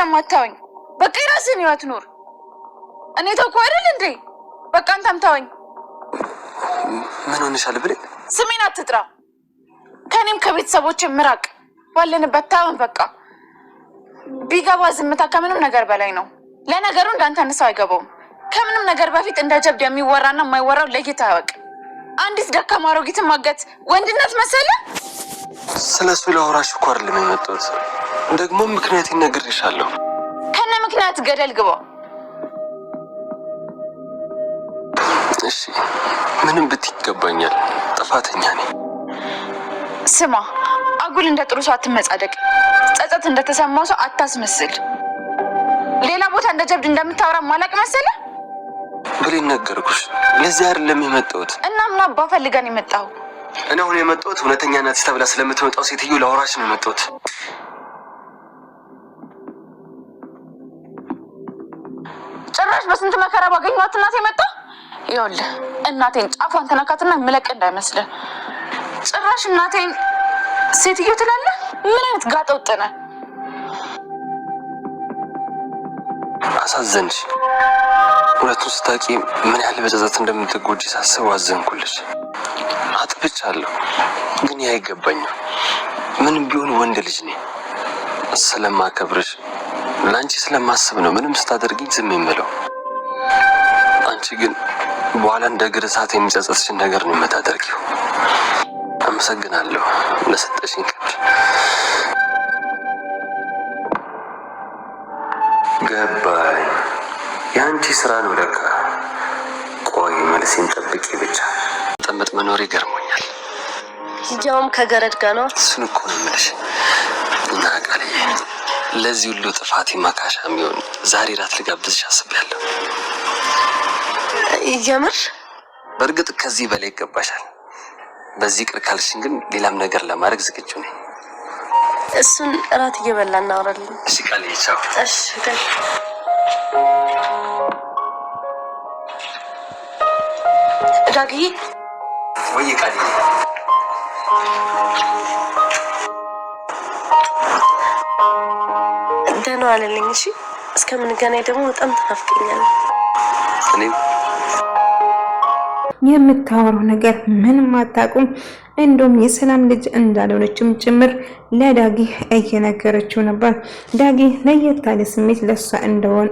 ለማታወኝ በቃ የራስህን ህይወት ኑር። እኔ ተውኩ አይደል እንዴ? በቃ አንተም ተወኝ። ምን ሆነሻል ብለህ ስሜን አትጥራ። ከኔም ከቤተሰቦቼ ምራቅ። ባለንበት ታውን በቃ ቢገባ ዝምታ ከምንም ነገር በላይ ነው። ለነገሩ እንዳንተ አንሰው አይገባውም። ከምንም ነገር በፊት እንደ ጀብድ የሚወራና የማይወራው ለጌታ ያወቅ። አንዲት ደካማ አሮጊትን ማገት ወንድነት መሰለ? ስለሱ ላወራሽ እኮ አይደለም የመጣሁት። ደግሞ ምክንያት ይነግርሻለሁ። ከነ ምክንያት ገደል ግባ። እሺ ምንም ብትይገባኛል፣ ጥፋተኛ ነኝ። ስማ፣ አጉል እንደ ጥሩ ሰው አትመጻደቅ። ጸጸት እንደተሰማው ሰው አታስመስል። ሌላ ቦታ እንደ ጀብድ እንደምታወራ ማላቅ መሰለ? ብሌን ነገርኩሽ፣ ለዚህ አይደለም የመጣሁት። እና ምን አባ ፈልገን የመጣው? እኔ አሁን የመጣሁት እውነተኛ ናት ተብላ ስለምትመጣው ሴትዮ ላወራሽ ነው የመጣሁት። ጭራሽ በስንት መከራ ባገኘኋት እናቴ መጣ። ይኸውልህ እናቴን ጫፏን ተነካትና ምለቅ እንዳይመስልህ። ጭራሽ እናቴን ሴትዮ ትላለህ? ምን አይነት ጋጠ ወጥ ነህ? አሳዘንሽ። ሁለቱን ስታቂ ምን ያህል በጸጸት እንደምትጎጂ ሳስብ አዘንኩልሽ። አጥፍቻለሁ፣ ግን ያ አይገባኝም። ምንም ቢሆን ወንድ ልጅ ነኝ። ስለማከብርሽ ለአንቺ ስለማስብ ነው ምንም ስታደርግኝ ዝም የምለው። አንቺ ግን በኋላ እንደ እግር እሳት የሚጸጸትሽን ነገር ነው የምታደርጊው። አመሰግናለሁ ለሰጠሽኝ ክብር። ገባኝ፣ የአንቺ ስራ ነው ለካ። ቆይ መልሴን ጠብቂ ብቻ። ጠመጥ መኖር ይገርሞኛል። ያውም ከገረድ ጋር ነው። እሱን እኮ ነው የምልሽ። እና ቃልዬ ለዚህ ሁሉ ጥፋቴ ማካሻ የሚሆን ዛሬ ራት ልጋብዝሽ አስቤያለሁ። የምር? በእርግጥ ከዚህ በላይ ይገባሻል። በዚህ ቅር ካልሽኝ ግን ሌላም ነገር ለማድረግ ዝግጁ ነኝ። እሱን እራት እየበላ እናወራለን። እሺ ቃልዬ፣ ቻው። እሺ ዳጊ። ወይ ቃልዬ። ደህና ዋልልኝ። እሺ እስከምንገናኝ ደግሞ በጣም ትናፍቀኛለህ። እኔም የምታወራው ነገር ምንም አታውቁም። እንደውም የሰላም ልጅ እንዳልሆነችም ጭምር ለዳጊ እየነገረችው ነበር። ዳጊ ለየት ያለ ስሜት ለሷ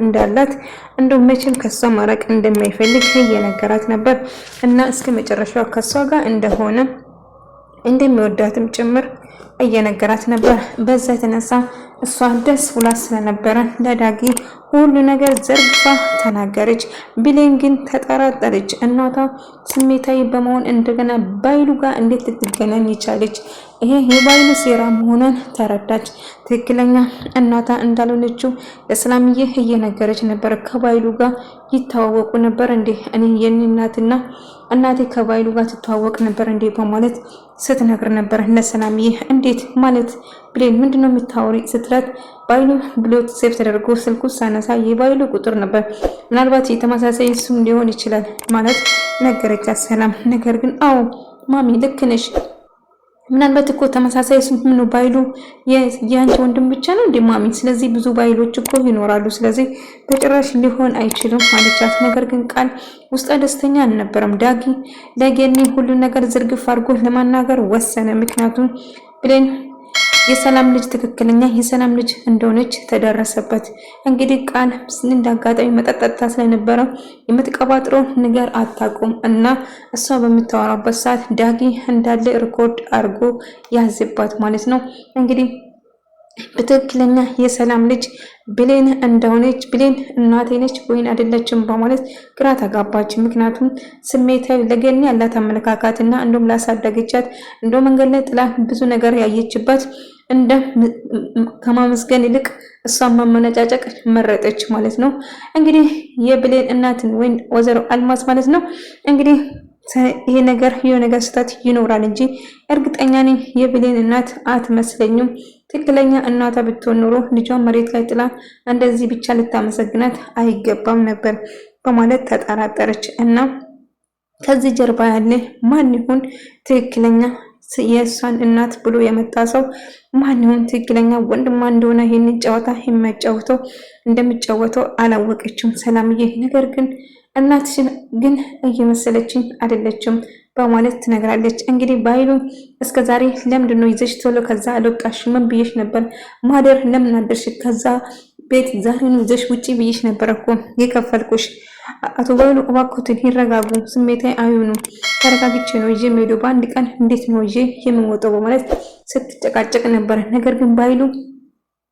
እንዳላት እንደውም መቼም ከሷ ማራቅ እንደማይፈልግ እየነገራት ነበር እና እስከ መጨረሻው ከሷ ጋር እንደሆነ እንደሚወዳትም ጭምር እየነገራት ነበር። በዛ የተነሳ እሷ ደስ ብሏት ስለነበረ ለዳጊ ሁሉ ነገር ዘርግፋ ተናገረች። ብሌን ግን ተጠራጠረች። እናቷ ስሜታዊ በመሆን እንደገና ባይሉ ጋር እንዴት ልትገናኝ ይቻለች? ይሄ የባይሉ ሴራ መሆኑን ተረዳች። ትክክለኛ እናቷ እንዳልሆነችው ለሰላምዬ እየነገረች ነበር። ከባይሉ ጋር ይተዋወቁ ነበር እንዴ? እኔ የኔ እናትና እናቴ ከባይሉ ጋር ትተዋወቅ ነበር እንዴ? በማለት ስትነግር ነበር ለሰላምዬ። እንዴት ማለት ብሌን ምንድነው የምታወሪ ስትላት ባይሉ ብሎ ሴፍ ተደርጎ ስልኩ ሳነሳ የባይሉ ቁጥር ነበር። ምናልባት የተመሳሳይ ስም ሊሆን ይችላል ማለት ነገረቻት ሰላም። ነገር ግን አዎ ማሚ ልክ ነሽ፣ ምናልባት እኮ ተመሳሳይ ስም ነው ባይሉ የአንቺ ወንድም ብቻ ነው እንዴ ማሚ? ስለዚህ ብዙ ባይሎች እኮ ይኖራሉ፣ ስለዚህ በጭራሽ ሊሆን አይችልም አለቻት። ነገር ግን ቃል ውስጣ ደስተኛ አልነበረም። ዳጊ ለገኒ ሁሉ ነገር ዝርግፍ አድርጎ ለማናገር ወሰነ። ምክንያቱም ብሌን የሰላም ልጅ ትክክለኛ የሰላም ልጅ እንደሆነች ተደረሰበት። እንግዲህ ቃል እንዳጋጣሚ መጠጣጣ ስለነበረ የምትቀባጥረው ነገር አታውቁም እና እሷ በምታወራበት ሰዓት ዳጊ እንዳለ ሪኮርድ አድርጎ ያዝባት ማለት ነው። እንግዲህ በትክክለኛ የሰላም ልጅ ብሌን እንደሆነች ብሌን እናቴ ነች ወይን አይደለችም በማለት ግራ ተጋባች። ምክንያቱም ስሜታዊ ለገኒ ያላት አመለካከትና እንደውም ላሳደገቻት እንደው መንገድ ላይ ጥላ ብዙ ነገር ያየችባት እንደ ከማመስገን ይልቅ እሷን ማመነጫጨቅ መረጠች ማለት ነው። እንግዲህ የብሌን እናትን ወይን ወዘሮ አልማዝ ማለት ነው። እንግዲህ ይሄ ነገር የሆነ ስህተት ይኖራል እንጂ እርግጠኛ ነኝ የብሌን እናት አትመስለኝም። ትክክለኛ እናቷ ብትሆን ኖሮ ልጇን መሬት ላይ ጥላ እንደዚህ ብቻ ልታመሰግናት አይገባም ነበር በማለት ተጠራጠረች። እና ከዚህ ጀርባ ያለ ማን ይሁን ትክክለኛ የእሷን እናት ብሎ የመጣ ሰው ማንኛውም ትክክለኛ ወንድሟ እንደሆነ ይህንን ጨዋታ እንደሚጫወተው አላወቀችም ሰላምዬ። ነገር ግን እናትሽን ግን እየመሰለችኝ አይደለችም በማለት ትነግራለች። እንግዲህ ባይሉ እስከዛሬ ለምንድን ነው ይዘሽ ቶሎ ከዛ አልወጣሽ? ምን ብዬሽ ነበር? ማደር ለምን አደርሽ? ከዛ ቤት ዛሬን ይዘሽ ውጪ ብዬሽ ነበር እኮ የከፈልኩሽ። አቶ ባይሉ እባክዎትን ይረጋጉ፣ ስሜታዊ አይሁኑ። ተረጋግቼ ነው ይዤ የምሄደው፣ በአንድ ቀን እንዴት ነው ይዤ የምወጣው? በማለት ስትጨቃጨቅ ነበር። ነገር ግን ባይሉ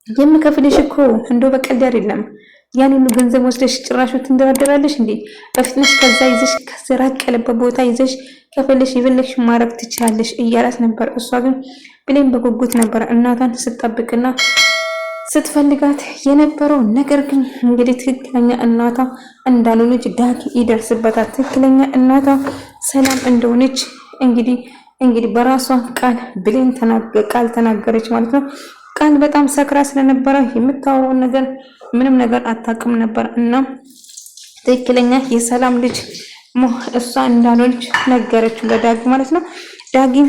የምከፍልሽ እኮ እንደው በቀልድ አይደለም፣ ያን ሁሉ ገንዘብ ወስደሽ ጭራሽ ትንደራደራለሽ እንዴ? በፍጥነሽ ከዛ ይዘሽ ከስራቅ ያለበት ቦታ ይዘሽ ከፈለሽ ይበለሽ ማረግ ትችላለሽ እያላት ነበር። እሷ ግን ብሌን በጉጉት ነበር እናቷን ስትጠብቅና ስትፈልጋት የነበረው። ነገር ግን እንግዲህ ትክክለኛ እናቷ እንዳልሆነች ዳጊ ይደርስበታል። ትክክለኛ እናቷ ሰላም እንደሆነች እንግዲህ በራሷ ቃል ብሌን ቃል ተናገረች ማለት ነው። ቃል በጣም ሰክራ ስለነበረ የምታወራውን ነገር ምንም ነገር አታውቅም ነበር እና ትክክለኛ የሰላም ልጅ እሷ እንዳልሆነች ነገረችው ለዳጊ ማለት ነው። ዳጊም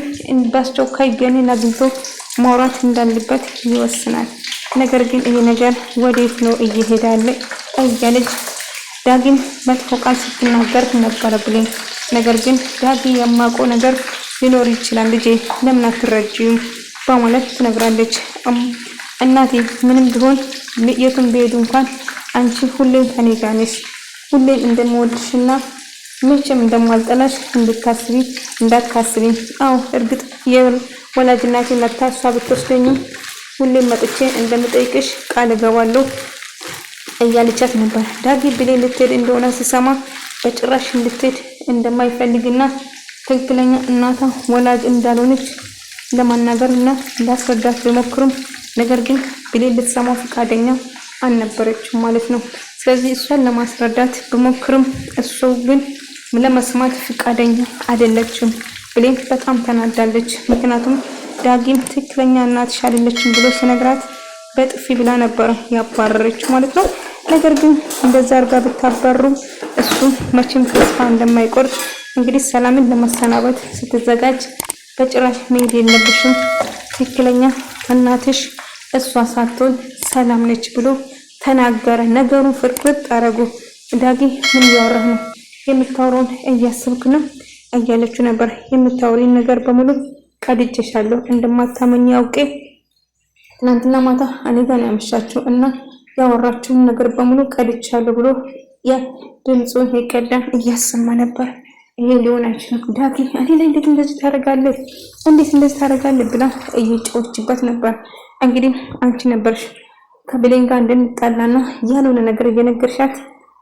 በአስቸኳይ ገኒን አግኝቶ ማውራት እንዳለበት ይወስናል። ነገር ግን ይሄ ነገር ወዴት ነው እየሄደ ያለ እያለች ዳጊም መጥፎ ቃል ስትናገር ነበረ ብሌን። ነገር ግን ዳጊ የማውቀው ነገር ሊኖር ይችላል ልጄ ለምን አትረጂም በማለት ትነግራለች። እናቴ ምንም ቢሆን የቱም ቢሄዱ እንኳን አንቺ ሁሌም ከኔ ጋር ነሽ፣ ሁሌም እንደምወድሽና መቼም እንደማልጠላሽ እንዳታስቢ። አዎ እርግጥ የወላጅናቴ መታ እሷ ብትወስደኝም ሁሌም መጥቼ እንደምጠይቅሽ ቃል እገባለሁ እያለቻት ነበር። ዳጊ ብሌን ልትሄድ እንደሆነ ሲሰማ በጭራሽ እንድትሄድ እንደማይፈልግና ትክክለኛ እናቷ ወላጅ እንዳልሆነች ለማናገርና ላስረዳት ቢሞክሩም ነገር ግን ብሌን ልትሰማው ፈቃደኛ አልነበረችም ማለት ነው። ስለዚህ እሷን ለማስረዳት ቢሞክርም እሱ ግን ለመስማት ፈቃደኛ አይደለችም። ብሌን በጣም ተናዳለች። ምክንያቱም ዳጊም ትክክለኛ እናትሽ አይደለችም ብሎ ሲነግራት በጥፊ ብላ ነበር ያባረረች ማለት ነው። ነገር ግን እንደዛ አርጋ ብታባሩ እሱ መቼም ተስፋ እንደማይቆርጥ እንግዲህ ሰላምን ለማሰናበት ስትዘጋጅ በጭራሽ መሄድ የለብሽም፣ ትክክለኛ እናትሽ እሷ ሳትሆን ሰላም ነች ብሎ ተናገረ። ነገሩን ፍርጥርጥ አረጉ። ዳጊ ምን እያወራህ ነው? የምታወራውን እያሰብክ ነው እያለችው ነበር። የምታወሪን ነገር በሙሉ ቀድጄሻለሁ፣ እንደማታመኝ አውቄ ትናንትና ማታ እኔ ጋር ያመሻችሁ እና ያወራችሁን ነገር በሙሉ ቀድቻለሁ ብሎ የድምፁን የቀዳን እያሰማ ነበር። ይሄ ሊሆን አይችልም ዳጊ፣ እኔ ላይ እንዴት እንደዚህ ታደርጋለህ ብላ እየጮችበት ነበር። እንግዲህ አንቺ ነበርሽ ከብሌን ጋር እንድንጣላና ያልሆነ ነገር እየነገርሻት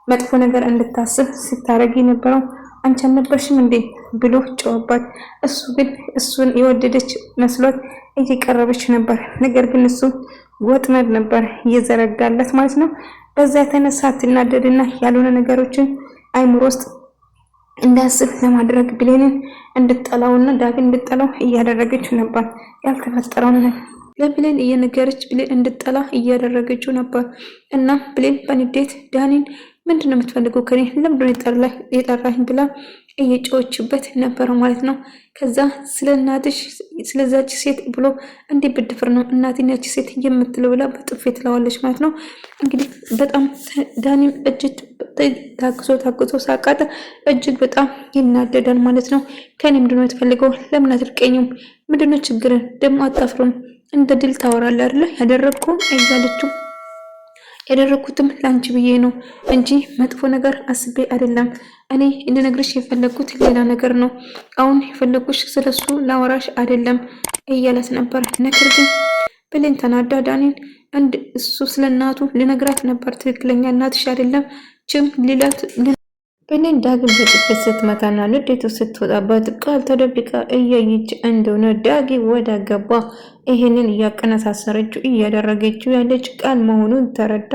መጥፎ ነገር እንድታስብ ስታረጊ ነበረው አንቺ አልነበርሽም እንዴ ብሎ ጮህባት። እሱ ግን እሱን የወደደች መስሎት እየቀረበች ነበር። ነገር ግን እሱ ወጥመድ ነበር እየዘረጋለት ማለት ነው። በዛ የተነሳ ትናደድና ያልሆነ ነገሮችን አይምሮ ውስጥ እንዳስብ ለማድረግ ብሌንን እንድጠላውና ዳግን እንድጠላው እያደረገችው ነበር። ያልተፈጠረውን ነገር ለብሌን እየነገረች ብሌን እንድጠላ እያደረገችው ነበር። እና ብሌን በንዴት ዳኒን ምንድነው የምትፈልገው ከኔ ለምንድን ነው የጠራኝ ብላ እየጮችበት ነበር ማለት ነው። ከዛ ስለ እናትሽ ስለዛች ሴት ብሎ እንዲህ ብድፍር ነው እናቴን ያቺ ሴት የምትለው ብላ በጥፌ ትለዋለች ማለት ነው። እንግዲህ በጣም ዳኒም እጅግ ታግሶ ሳቃጠ እጅግ በጣም ይናደዳል ማለት ነው። ከኔ ምንድነው የምትፈልገው? ለምን አትርቀኝም? ምንድነው ችግር? ደግሞ አታፍሩም? እንደ ድል ታወራለህ አይደለ? ያደረኩትም ላንቺ ብዬ ነው እንጂ መጥፎ ነገር አስቤ አይደለም። እኔ እንድነግርሽ የፈለኩት ሌላ ነገር ነው። አሁን የፈለኩሽ ስለሱ ላወራሽ አይደለም እያላት ነበር። ነገር ግን ብሌን ተናዳ ዳኒን እሱ ስለ እናቱ ልነግራት ነበር። ትክክለኛ እናትሽ አይደለም ችም ሊላት ብሌን ዳግም በጥፊት ስትመታና ንዴቱ ስትወጣባት ቃል ተደብቃ እያየች እንደሆነ ዳጊ ወደ ገባ ይሄንን እያቀነሳሰረችው እያደረገችው ያለች ቃል መሆኑን ተረዳ።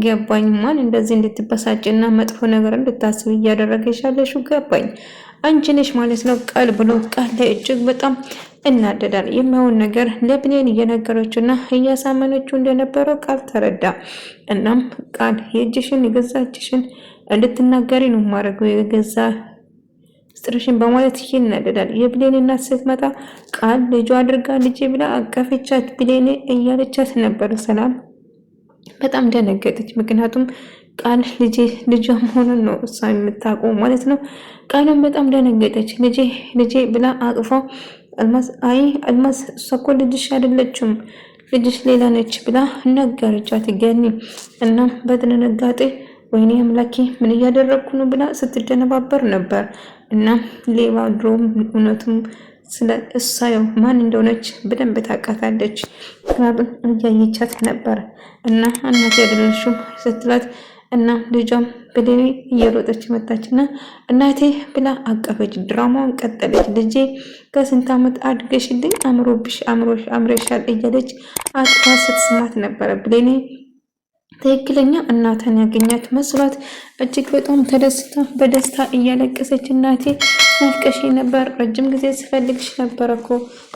ገባኝ፣ ማን እንደዚህ እንድትበሳጭና መጥፎ ነገር እንድታስብ እያደረገች ያለሽው ገባኝ፣ አንቺ ነሽ ማለት ነው ቃል ብሎ ቃል ላይ እጅግ በጣም እናደዳል። የሚሆን ነገር ለብሌን እየነገረችውና እያሳመነችው እንደነበረው ቃል ተረዳ። እናም ቃል የእጅሽን የገዛ እጅሽን እንድትናገሪ ነው ማድረገው፣ የገዛ ስጥርሽን በማለት ይናደዳል። የብሌን እናት ስትመጣ ቃል ልጇ አድርጋ ልጄ ብላ አቀፈቻት ብሌን እያለቻት ነበር። ሰላም በጣም ደነገጠች። ምክንያቱም ቃል ልጇ መሆኑን ነው እሷ የምታውቀው ማለት ነው። ቃልም በጣም ደነገጠች። ልጄ ብላ አቅፋ አልማዝ እሷ እኮ ልጅሽ አይደለችም ልጅሽ ሌላ ነች ብላ ነገረቻት ገኒ። እናም በድንጋጤ ወይኔ አምላኬ ምን እያደረግኩ ነው ብላ ስትደነባበር ነበር። እና ሌባ ድሮም እውነቱም ስለ እሳየው ማን እንደሆነች በደንብ ታውቃታለች። ምክንያቱም እያየቻት ነበር። እና እናቴ አይደለሽም ስትላት እና ልጇም በሌሊ እየሮጠች መጣችና እናቴ ብላ አቀፈች። ድራማውን ቀጠለች። ልጄ ከስንት ዓመት አድገሽልኝ አምሮሻል እያለች አቅፋ ስትስማት ነበረ። ብሌኒ ትክክለኛ እናቷን ያገኛት መስሏት እጅግ በጣም ተደስታ በደስታ እያለቀሰች እናቴ ናፍቀሽ ነበር፣ ረጅም ጊዜ ስፈልግሽ ነበር እኮ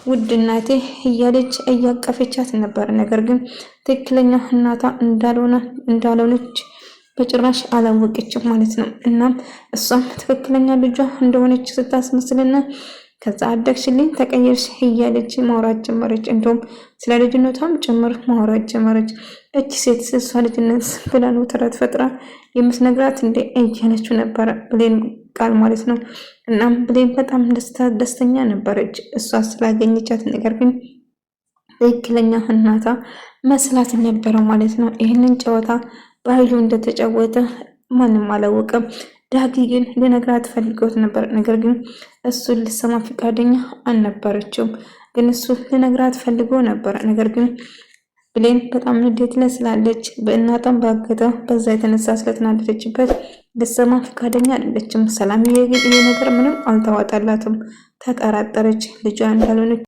ውድ እናቴ እያለች እያቀፈቻት ነበር። ነገር ግን ትክክለኛ እናቷ እንዳልሆነች በጭራሽ አላወቀችም ማለት ነው። እናም እሷም ትክክለኛ ልጇ እንደሆነች ስታስመስልና ከዛ አደግሽልኝ ተቀየርሽ እያለች ማውራት ጀመረች። እንዲሁም ስለ ልጅነቷም ጭምር ማውራት ጀመረች። እቺ ሴት እሷ ልጅነት ብላ ነው ተረት ፈጥራ የምትነግራት እንደ እያለችው ነበረ ብሌን ቃል ማለት ነው። እናም ብሌን በጣም ደስተኛ ነበረች እሷ ስላገኘቻት። ነገር ግን ትክክለኛ እናቷ መስላት ነበረ ማለት ነው። ይህንን ጨዋታ በኃይሉ እንደተጫወተ ማንም አላወቀም። ዳጊ ግን ልነግራት ፈልጎት ነበር። ነገር ግን እሱን ልሰማ ፈቃደኛ አልነበረችም። ግን እሱ ልነግራት ፈልጎ ነበር። ነገር ግን ብሌን በጣም ንዴት ላይ ስላለች በእናቷም ባገተ በዛ የተነሳ ስለተናደደችበት ልሰማ ፈቃደኛ አይደለችም። ሰላምዬ ግን ይሄ ነገር ምንም አልተዋጣላትም። ተጠራጠረች ልጇ እንዳልሆነች